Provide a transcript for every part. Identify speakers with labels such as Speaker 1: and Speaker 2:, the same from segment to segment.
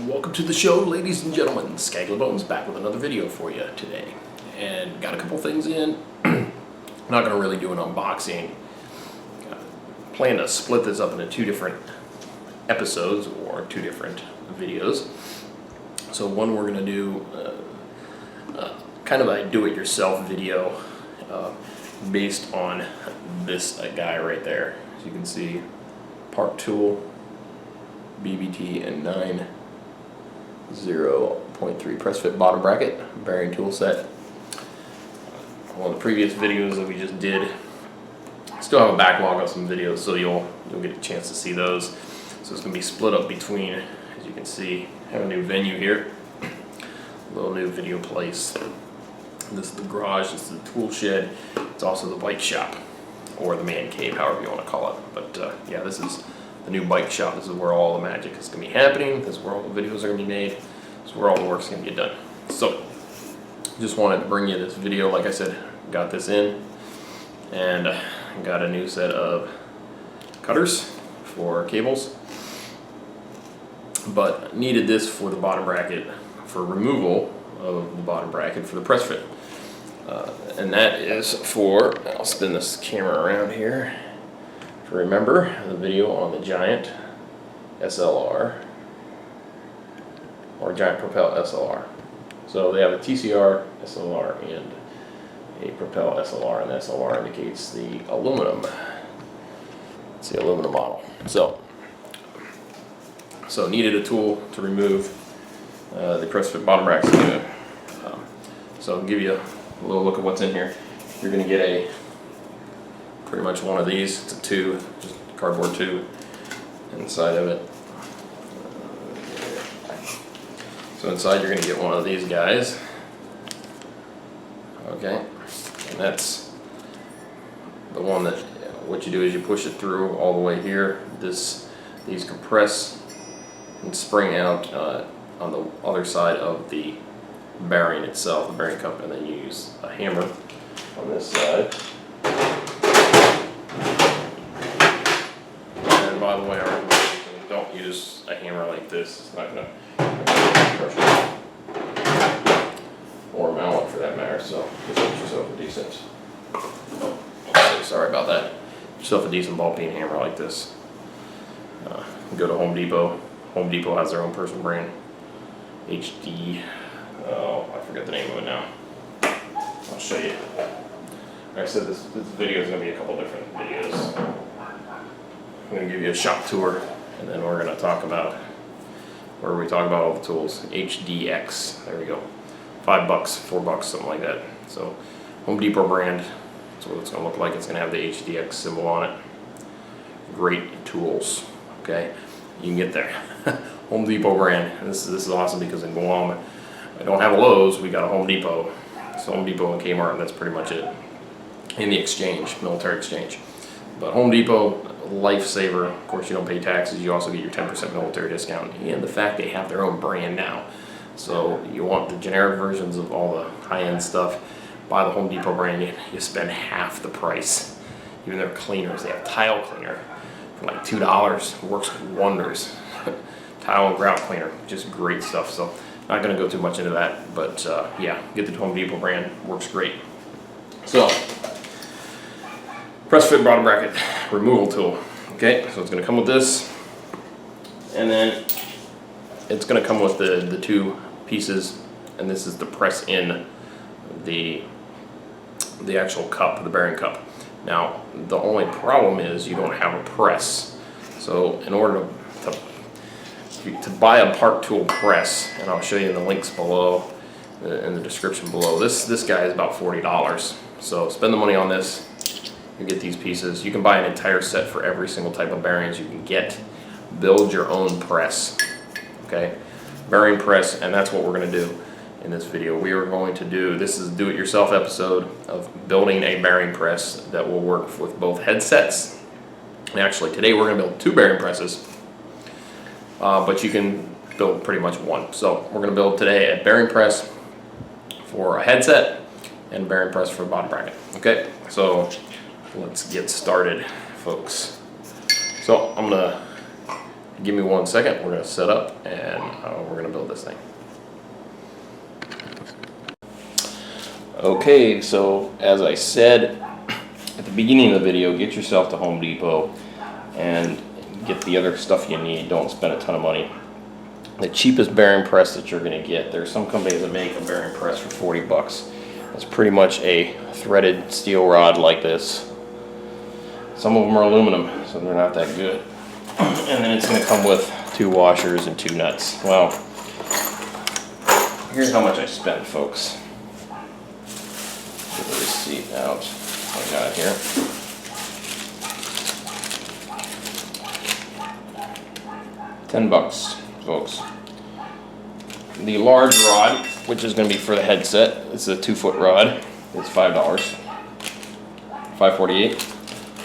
Speaker 1: Welcome to the show, ladies and gentlemen. Skaggly Bones back with another video for you today. And got a couple things in. Not going to really do an unboxing. Plan to split this up into two different episodes or two different videos. So one we're going to do kind of a do-it-yourself video based on this guy right there. As you can see, Park Tool BBT and 9.0.3 press fit bottom bracket bearing tool set. One of the previous videos that we just did, still have a backlog of some videos, so you'll get a chance to see those. So it's going to be split up between, as you can see, have a new venue here, a little new video place. This is the garage, this is the tool shed, it's also the bike shop, or the man cave, however you want to call it. But yeah, this is the new bike shop. This is where all the magic is going to be happening. This is where all the videos are going to be made. This is where all the work's going to get done. So, just wanted to bring you this video. Like I said, got this in, and got a new set of cutters for cables. But needed this for the bottom bracket, for removal of the bottom bracket for the press fit. And that is for, I'll spin this camera around here. Remember the video on the Giant SLR or Giant Propel SLR. So they have a TCR SLR and a Propel SLR, and the SLR indicates the aluminum. It's the aluminum model. So needed a tool to remove the press fit bottom bracket. So I'll give you a little look at what's in here. You're going to get pretty much one of these. It's a tube, just a cardboard tube inside of it. So inside you're going to get one of these guys. Okay, and that's the one that what you do is you push it through all the way here. These compress and spring out on the other side of the bearing itself, the bearing cup, and then you use a hammer on this side. By the way, I recommend don't use a hammer like this. It's not going to crush it. Or a mallet for that matter, so just get yourself a decent, sorry about that, yourself a decent ball peen hammer like this. Go to Home Depot. Home Depot has their own personal brand. HD, oh, I forget the name of it now. I'll show you. Like I said, this video is going to be a couple different videos. I'm going to give you a shop tour, and then we're going to talk about where we talk about all the tools. HDX, there we go. $5, $4, something like that. So Home Depot brand, that's what it's going to look like. It's going to have the HDX symbol on it. Great tools, okay? You can get there. Home Depot brand. And this is awesome because in Guam, I don't have a Lowe's, we got a Home Depot. So Home Depot and Kmart, and that's pretty much it. In the exchange, military exchange. But Home Depot, lifesaver. Of course, you don't pay taxes. You also get your 10% military discount, and the fact they have their own brand now. So you want the generic versions of all the high-end stuff, buy the Home Depot brand. You spend half the price. Even their cleaners, they have tile cleaner for like $2. Works wonders. Tile and grout cleaner, just great stuff. So not going to go too much into that, but yeah, get the Home Depot brand. Works great. So press fit bottom bracket removal tool. Okay, so it's going to come with this, and then it's going to come with the two pieces, and this is to press in the actual cup, the bearing cup. Now the only problem is you don't have a press. So in order to buy a Park Tool press, and I'll show you in the links below, in the description below, this guy is about $40. So spend the money on this. You get these pieces. You can buy an entire set for every single type of bearings you can get. Build your own press. Okay, bearing press, and that's what we're going to do in this video. We are going to do, this is a do-it-yourself episode of building a bearing press that will work with both headsets. And actually today we're going to build two bearing presses, but you can build pretty much one. So we're going to build today a bearing press for a headset and bearing press for a bottom bracket. Okay, so let's get started, folks. So I'm gonna give me 1 second. We're gonna set up and we're gonna build this thing. Okay, so as I said at the beginning of the video, get yourself to Home Depot and get the other stuff you need. Don't spend a ton of money. The cheapest bearing press that you're gonna get, there's some companies that make a bearing press for 40 bucks. It's pretty much a threaded steel rod like this. Some of them are aluminum, so they're not that good. And then it's gonna come with 2 washers and 2 nuts. Well, here's how much I spent, folks. Get the receipt out. I got it here. $10, folks. The large rod, which is going to be for the headset, it's a 2-foot rod. It's $5, $5.48.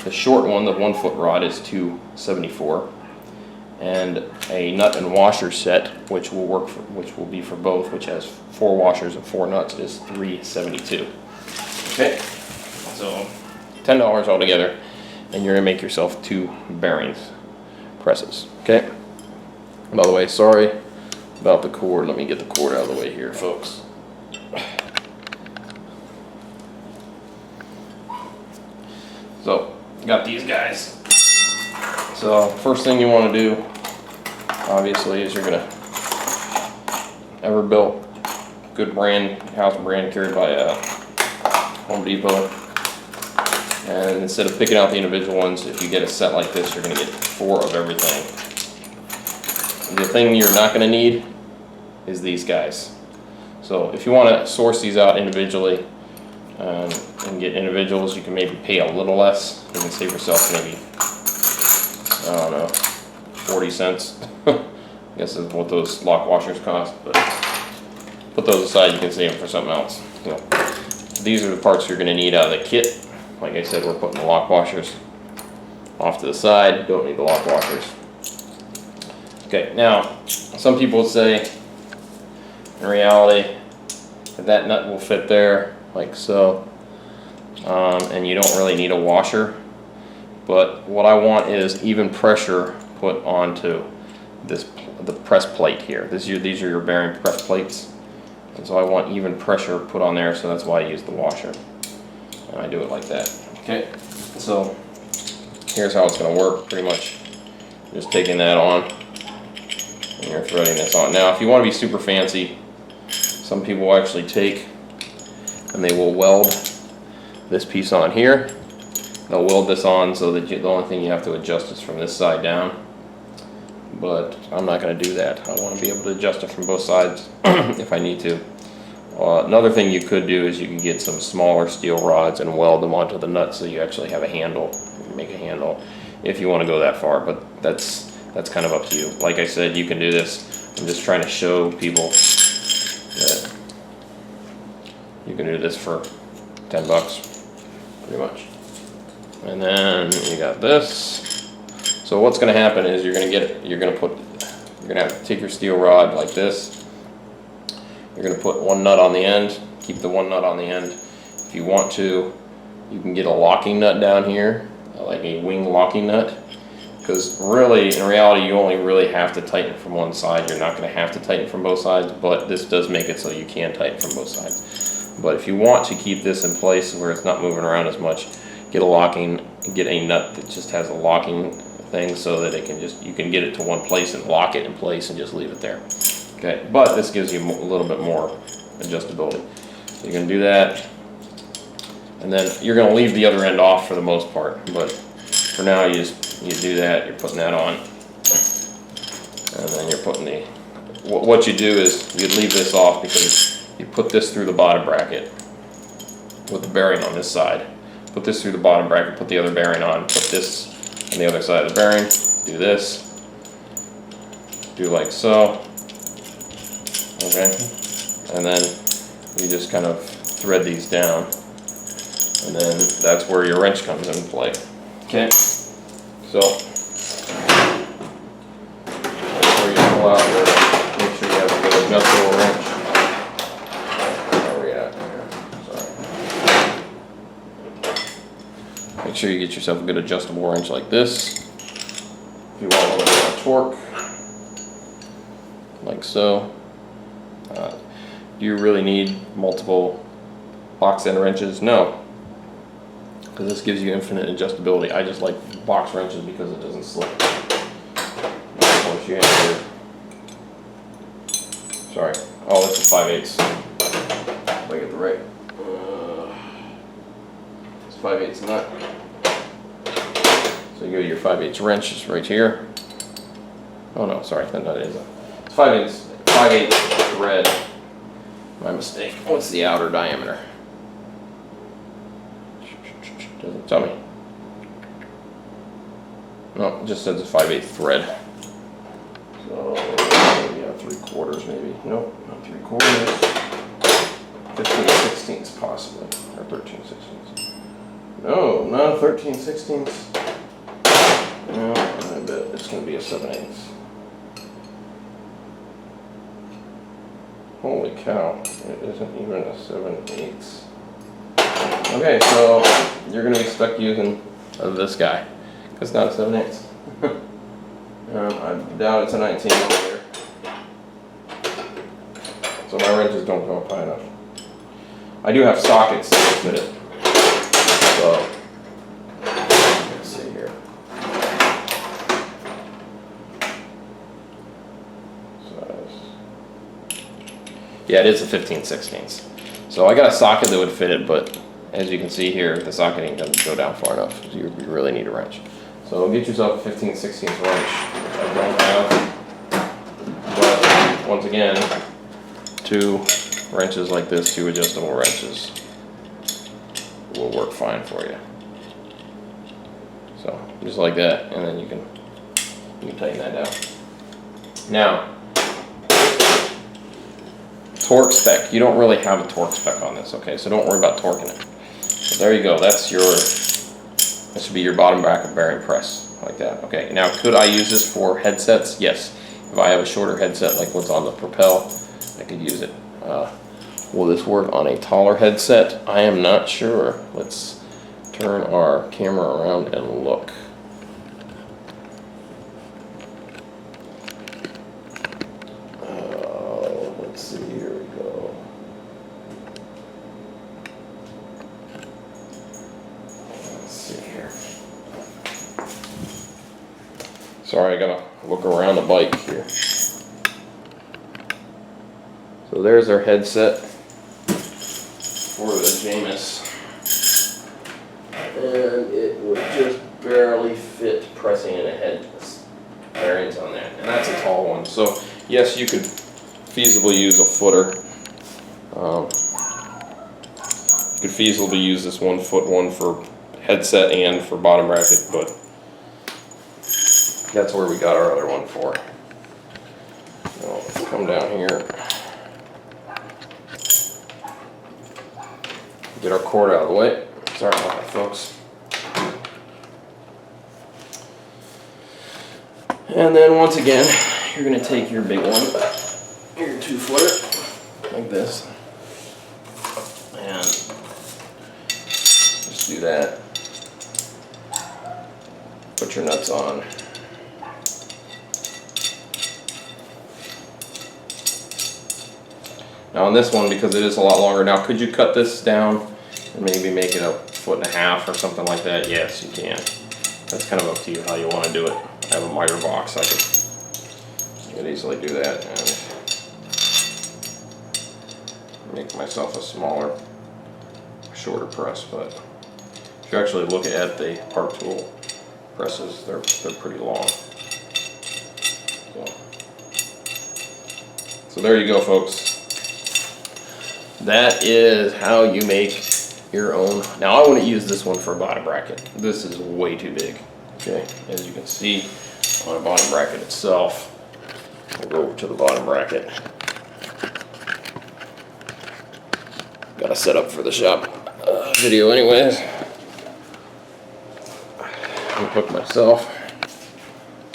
Speaker 1: The short one, the 1-foot rod, is $2.74. And a nut and washer set, which will be for both, which has 4 washers and 4 nuts, is $3.72. Okay, so $10 altogether, and you're gonna make yourself 2 bearings presses. Okay. By the way, sorry about the cord. Let me get the cord out of the way here, folks. So, got these guys. So, first thing you want to do, obviously, is you're gonna Everbuilt, good brand, house brand, carried by Home Depot. And instead of picking out the individual ones, if you get a set like this, you're gonna get 4 of everything. The thing you're not going to need is these guys. So if you want to source these out individually and get individuals, you can maybe pay a little less. You can save yourself maybe, I don't know, 40 cents. I guess is what those lock washers cost. But put those aside, you can save them for something else. So these are the parts you're going to need out of the kit. Like I said, we're putting the lock washers off to the side. Don't need the lock washers. Okay, now, some people would say, in reality, that nut will fit there, like so, and you don't really need a washer. But what I want is even pressure put onto the press plate here. These are your bearing press plates, and so I want even pressure put on there, so that's why I use the washer. And I do it like that. Okay, so here's how it's going to work, pretty much. Just taking that on. And you're threading this on. Now, if you want to be super fancy, some people will actually take and they will weld this piece on here. They'll weld this on so that the only thing you have to adjust is from this side down. But I'm not going to do that. I want to be able to adjust it from both sides if I need to. Another thing you could do is you can get some smaller steel rods and weld them onto the nuts so you actually have a handle. You can make a handle if you want to go that far, but that's kind of up to you. Like I said, you can do this. I'm just trying to show people that you can do this for $10, pretty much. And then you got this. So what's going to happen is you're going to have to take your steel rod like this. You're going to put 1 nut on the end. Keep the 1 nut on the end. If you want to, you can get a locking nut down here, like a wing locking nut. Because really, in reality, you only really have to tighten from one side. You're not going to have to tighten from both sides, but this does make it so you can tighten from both sides. But if you want to keep this in place where it's not moving around as much, get a nut that just has a locking thing so that you can get it to one place and lock it in place and just leave it there. Okay, but this gives you a little bit more adjustability. So you're going to do that, and then you're going to leave the other end off for the most part, but for now you do that. You're putting that on, and then you're putting what you do is you leave this off because you put this through the bottom bracket with the bearing on this side. Put this through the bottom bracket, put the other bearing on, put this on the other side of the bearing, do this, do like so, okay, and then you just kind of thread these down, and then that's where your wrench comes into play. Okay, so make sure you pull out make sure you have a good adjustable wrench. Where are we at here? Sorry. Make sure you get yourself a good adjustable wrench like this. If you want a little bit of torque. like so. Do you really need multiple box end wrenches? No, because this gives you infinite adjustability. I just like box wrenches because it doesn't slip. Once you have your, sorry, oh, this is 5/8. If I get the right, it's 5/8 nut. So you go to your 5/8 wrench, it's right here. Oh no, sorry, that nut isn't. It's 5/8 thread. My mistake. What's the outer diameter? Doesn't tell me. No, it just says a 5/8 thread. So yeah, 3/4 maybe. Nope, not 3/4. 15/16 possibly, or 13/16. No, not 13/16. No, I bet it's going to be a 7/8. Holy cow, it isn't even a 7/8. Okay, so you're going to be stuck using this guy, because it's not a 7/8. I doubt it's a 19 millimeter. So my wrenches don't go up high enough. I do have sockets that fit it. So, let's see here. Yeah, it is a 15/16. So I got a socket that would fit it, but as you can see here, the socketing doesn't go down far enough. So you really need a wrench. So get yourself a 15/16 wrench, which I don't have. But once again, 2 wrenches like this, 2 adjustable wrenches, will work fine for you. So just like that, and then you can tighten that down. Now, torque spec. You don't really have a torque spec on this, okay? So don't worry about torquing it. So there you go. That's your, this should be your bottom bracket bearing press, like that. Okay, now could I use this for headsets? Yes. If I have a shorter headset like what's on the Propel, I could use it. Will this work on a taller headset? I am not sure. Let's turn our camera around and look. Let's see, here we go. Let's see here. Sorry, I gotta look around the bike here. So there's our headset for the Jamis, and it would just barely fit pressing in ahead bearings on that, and that's a tall one. So yes, you could feasibly use a footer. You could feasibly use this 1-foot one for headset and for bottom bracket, but that's where we got our other one for. Now, let's come down here. Get our cord out of the way. Sorry about that, folks. And then once again, you're going to take your big one, your 2-footer, like this, and just do that. Put your nuts on. Now on this one, because it is a lot longer, now could you cut this down and maybe make it 1.5 feet or something like that? Yes, you can. That's kind of up to you how you want to do it. I have a miter box, I could easily do that and make myself a smaller, shorter press. But if you actually look at the Part Tool presses, they're pretty long. So there you go, folks. That is how you make your own. Now I wouldn't use this one for a bottom bracket. This is way too big. Okay, as you can see on a bottom bracket itself. We'll go over to the bottom bracket. Got to set up for the shop video anyways. Unhook myself.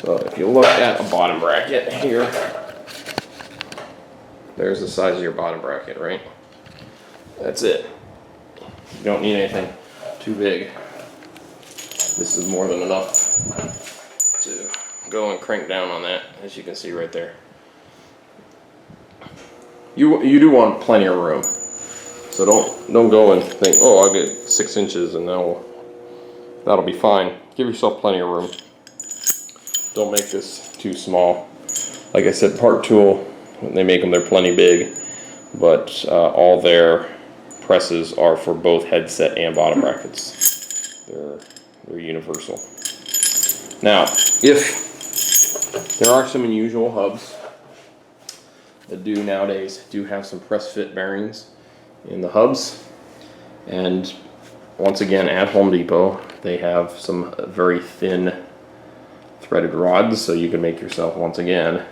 Speaker 1: So if you look at a bottom bracket here, there's the size of your bottom bracket, right? That's it. You don't need anything too big. This is more than enough to go and crank down on that, as you can see right there. you do want plenty of room. So don't go and think, oh, I'll get 6 inches and that'll be fine. Give yourself plenty of room. Don't make this too small. Like I said, Part Tool, when they make them, they're plenty big, but all their presses are for both headset and bottom brackets. They're universal. Now, if there are some unusual hubs that nowadays have some press fit bearings in the hubs, and once again at Home Depot they have some very thin threaded rods, so you can make yourself once again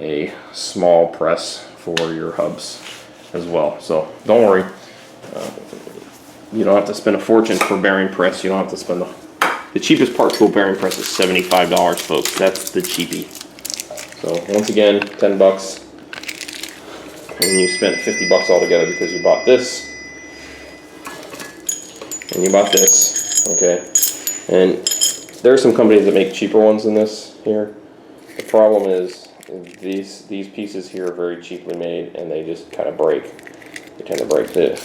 Speaker 1: a small press for your hubs as well. So don't worry, you don't have to spend a fortune for bearing press. You don't have to spend the cheapest Part Tool bearing press is $75, folks. That's the cheapie. So once again, 10 bucks, and you spent 50 bucks altogether because you bought this and you bought this. Okay, and there are some companies that make cheaper ones than this here. The problem is these pieces here are very cheaply made, and they just kind of break. They tend to break. The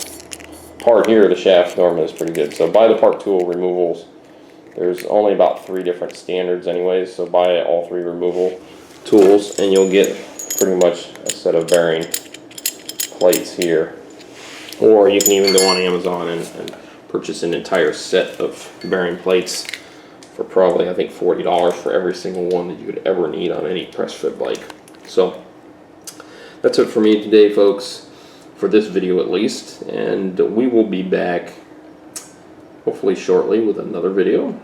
Speaker 1: part here, the shaft normally is pretty good. So buy the Part Tool removals. There's only about 3 different standards anyways, so buy all 3 removal tools and you'll get pretty much a set of bearing plates here. Or you can even go on Amazon and purchase an entire set of bearing plates for probably, I think, $40 for every single one that you could ever need on any press fit bike. So that's it for me today, folks, for this video at least, and we will be back hopefully shortly with another video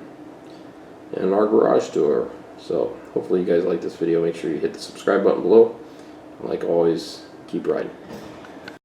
Speaker 1: and our garage tour. So hopefully you guys like this video. Make sure you hit the subscribe button below. Like always, keep riding.